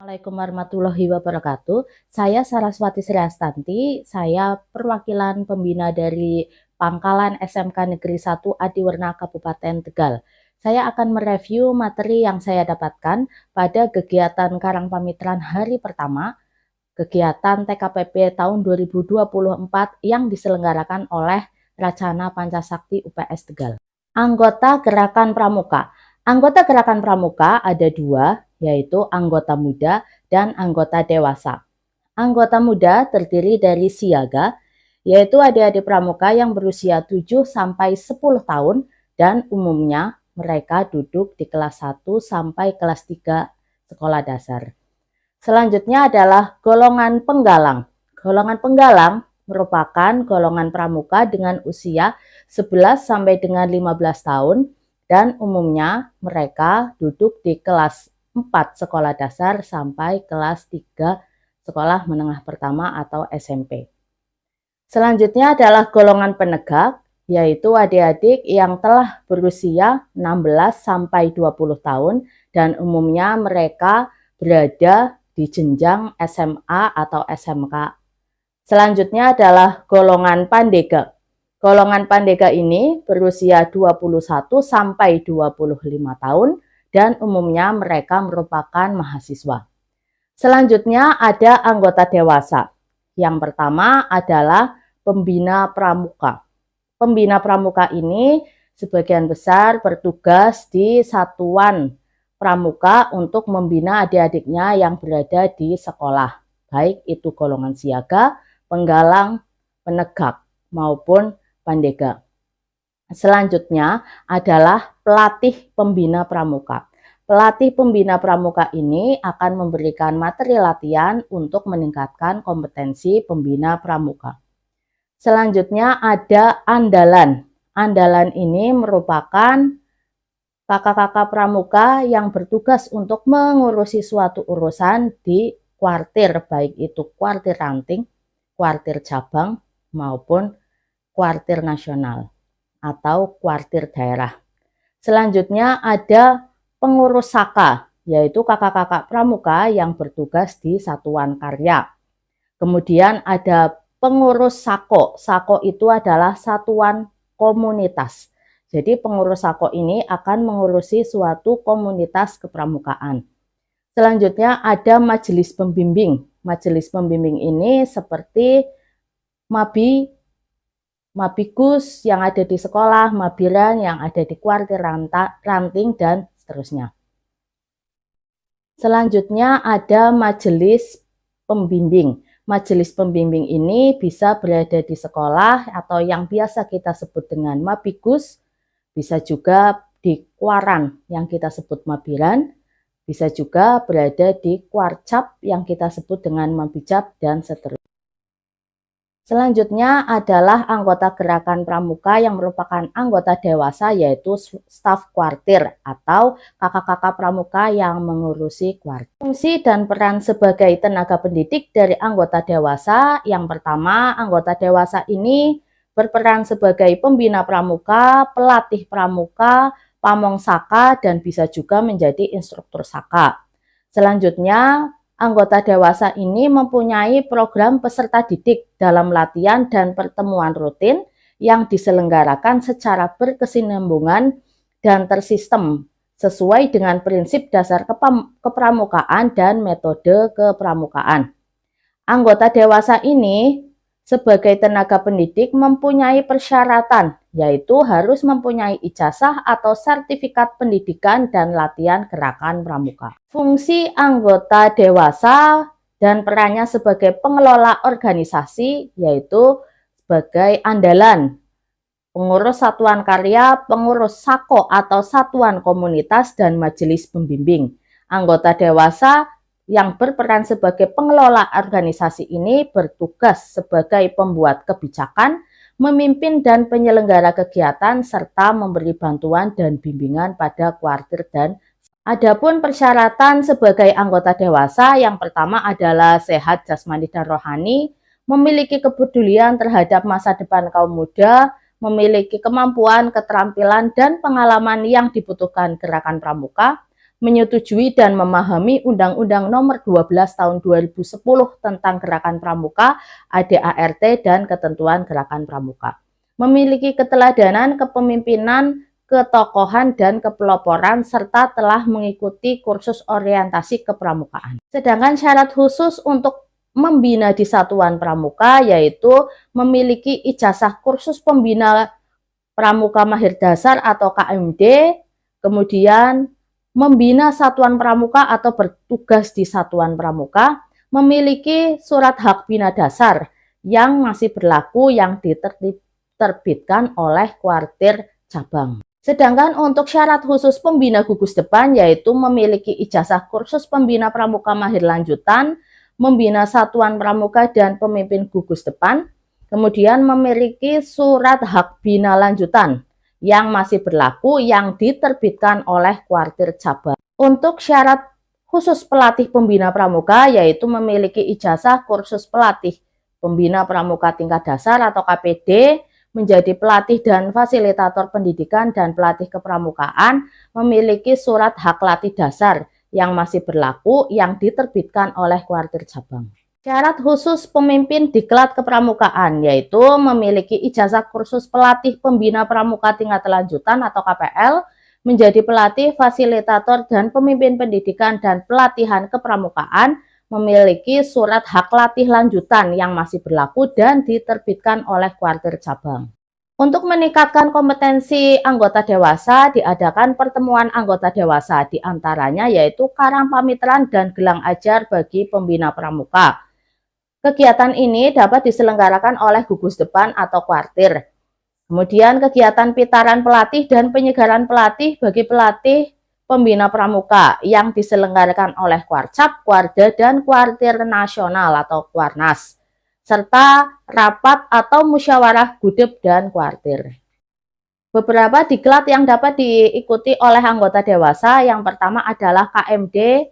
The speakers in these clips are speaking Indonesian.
Assalamualaikum warahmatullahi wabarakatuh. Saya Saraswati Sri Astanti, saya perwakilan pembina dari Pangkalan SMK Negeri 1 Adiwerna Kabupaten Tegal. Saya akan mereview materi yang saya dapatkan pada kegiatan Karang Pamitran hari pertama, kegiatan TKPP tahun 2024 yang diselenggarakan oleh Racana Pancasakti UPS Tegal. Anggota Gerakan Pramuka. Anggota Gerakan Pramuka ada dua, yaitu anggota muda dan anggota dewasa. Anggota muda terdiri dari siaga, yaitu adik-adik pramuka yang berusia 7-10 tahun dan umumnya mereka duduk di kelas 1 sampai kelas 3 sekolah dasar. Selanjutnya adalah golongan penggalang. Golongan penggalang merupakan golongan pramuka dengan usia 11 sampai dengan 15 tahun dan umumnya mereka duduk di kelas 4 sekolah dasar sampai kelas 3 sekolah menengah pertama atau SMP. Selanjutnya adalah golongan penegak, yaitu adik-adik yang telah berusia 16 sampai 20 tahun dan umumnya mereka berada di jenjang SMA atau SMK. Selanjutnya adalah golongan pandega. Golongan pandega ini berusia 21 sampai 25 tahun dan umumnya mereka merupakan mahasiswa. Selanjutnya ada anggota dewasa. Yang pertama adalah pembina pramuka. Pembina pramuka ini sebagian besar bertugas di satuan pramuka untuk membina adik-adiknya yang berada di sekolah, baik itu golongan siaga, penggalang, penegak, maupun pandega. Selanjutnya adalah pelatih pembina pramuka. Pelatih pembina pramuka ini akan memberikan materi latihan untuk meningkatkan kompetensi pembina pramuka. Selanjutnya ada andalan. Andalan ini merupakan kakak-kakak pramuka yang bertugas untuk mengurusi suatu urusan di kuartir, baik itu kuartir ranting, kuartir cabang, maupun kuartir nasional atau kuartir daerah. Selanjutnya ada pengurus saka, yaitu kakak-kakak pramuka yang bertugas di satuan karya. Kemudian ada pengurus sako. Sako itu adalah satuan komunitas. Jadi pengurus sako ini akan mengurusi suatu komunitas kepramukaan. Selanjutnya ada majelis pembimbing. Majelis pembimbing ini seperti Mabikus yang ada di sekolah, Mabiran yang ada di kuartir ranting, dan seterusnya. Selanjutnya ada majelis pembimbing. Majelis pembimbing ini bisa berada di sekolah atau yang biasa kita sebut dengan Mabikus, bisa juga di kuaran yang kita sebut Mabiran, bisa juga berada di kuarcap yang kita sebut dengan Mabicap, dan seterusnya. Selanjutnya adalah anggota gerakan pramuka yang merupakan anggota dewasa, yaitu staf kuartir atau kakak-kakak pramuka yang mengurusi kuartir. Fungsi dan peran sebagai tenaga pendidik dari anggota dewasa. Yang pertama, anggota dewasa ini berperan sebagai pembina pramuka, pelatih pramuka, pamong saka, dan bisa juga menjadi instruktur saka. Selanjutnya, anggota dewasa ini mempunyai program peserta didik dalam latihan dan pertemuan rutin yang diselenggarakan secara berkesinambungan dan tersistem sesuai dengan prinsip dasar kepramukaan dan metode kepramukaan. Anggota dewasa ini sebagai tenaga pendidik mempunyai persyaratan, yaitu harus mempunyai ijazah atau sertifikat pendidikan dan latihan gerakan pramuka. Fungsi anggota dewasa dan perannya sebagai pengelola organisasi, yaitu sebagai andalan, pengurus satuan karya, pengurus sako atau satuan komunitas, dan majelis pembimbing. Anggota dewasa yang berperan sebagai pengelola organisasi ini bertugas sebagai pembuat kebijakan, memimpin dan penyelenggara kegiatan, serta memberi bantuan dan bimbingan pada kuartir. Dan adapun persyaratan sebagai anggota dewasa, yang pertama adalah sehat jasmani dan rohani, memiliki kepedulian terhadap masa depan kaum muda, memiliki kemampuan, keterampilan, dan pengalaman yang dibutuhkan gerakan pramuka, menyetujui dan memahami Undang-Undang Nomor 12 Tahun 2010 tentang Gerakan Pramuka, ADART, dan ketentuan Gerakan Pramuka. Memiliki keteladanan kepemimpinan, ketokohan, dan kepeloporan, serta telah mengikuti kursus orientasi kepramukaan. Sedangkan syarat khusus untuk membina di Satuan Pramuka yaitu memiliki ijazah kursus pembina Pramuka Mahir Dasar atau KMD, kemudian membina Satuan Pramuka atau bertugas di Satuan Pramuka, memiliki surat hak bina dasar yang masih berlaku yang diterbitkan oleh kuartir cabang. Sedangkan untuk syarat khusus pembina gugus depan yaitu memiliki ijazah kursus pembina Pramuka Mahir lanjutan, membina Satuan Pramuka dan pemimpin gugus depan, kemudian memiliki surat hak bina lanjutan yang masih berlaku yang diterbitkan oleh kuartir cabang. Untuk syarat khusus pelatih pembina pramuka yaitu memiliki ijazah kursus pelatih pembina pramuka tingkat dasar atau KPD, menjadi pelatih dan fasilitator pendidikan dan pelatih kepramukaan, memiliki surat hak latih dasar yang masih berlaku yang diterbitkan oleh kuartir cabang. Syarat khusus pemimpin diklat kepramukaan yaitu memiliki ijazah kursus pelatih pembina pramuka tingkat lanjutan atau KPL, menjadi pelatih, fasilitator, dan pemimpin pendidikan dan pelatihan kepramukaan, memiliki surat hak latih lanjutan yang masih berlaku dan diterbitkan oleh kuartir cabang. Untuk meningkatkan kompetensi anggota dewasa, diadakan pertemuan anggota dewasa, diantaranya yaitu Karang Pamitran dan Gelang Ajar bagi pembina pramuka. Kegiatan ini dapat diselenggarakan oleh gugus depan atau kuartir. Kemudian kegiatan pitaran pelatih dan penyegaran pelatih bagi pelatih pembina pramuka yang diselenggarakan oleh Kuarcap, Kuarda, dan Kuartir Nasional atau Kuarnas, serta rapat atau musyawarah gudeb dan kuartir. Beberapa diklat yang dapat diikuti oleh anggota dewasa, yang pertama adalah KMD,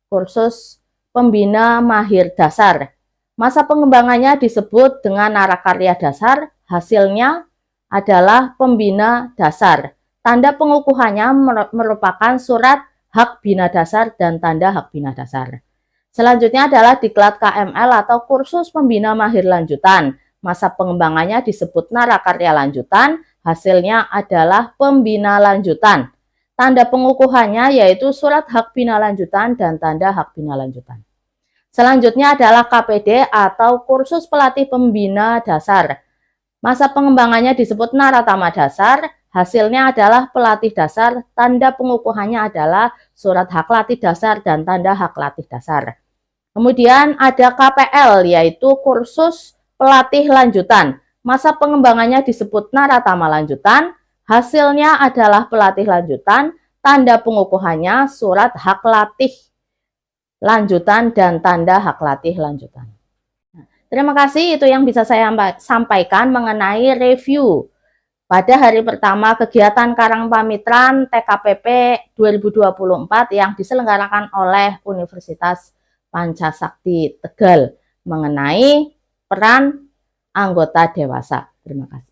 kursus pembina mahir dasar. Masa pengembangannya disebut dengan narakarya dasar, hasilnya adalah pembina dasar. Tanda pengukuhannya merupakan surat hak bina dasar dan tanda hak bina dasar. Selanjutnya adalah diklat KML atau kursus pembina mahir lanjutan. Masa pengembangannya disebut narakarya lanjutan, hasilnya adalah pembina lanjutan. Tanda pengukuhannya yaitu surat hak bina lanjutan dan tanda hak bina lanjutan. Selanjutnya adalah KPD atau kursus pelatih pembina dasar. Masa pengembangannya disebut naratama dasar, hasilnya adalah pelatih dasar, tanda pengukuhannya adalah surat hak latih dasar dan tanda hak latih dasar. Kemudian ada KPL yaitu kursus pelatih lanjutan. Masa pengembangannya disebut naratama lanjutan, hasilnya adalah pelatih lanjutan, tanda pengukuhannya surat hak latih lanjutan dan tanda hak latih lanjutan. Terima kasih, itu yang bisa saya sampaikan mengenai review pada hari pertama kegiatan Karang Pamitran TKPP 2024 yang diselenggarakan oleh Universitas Pancasakti Tegal mengenai peran anggota dewasa. Terima kasih.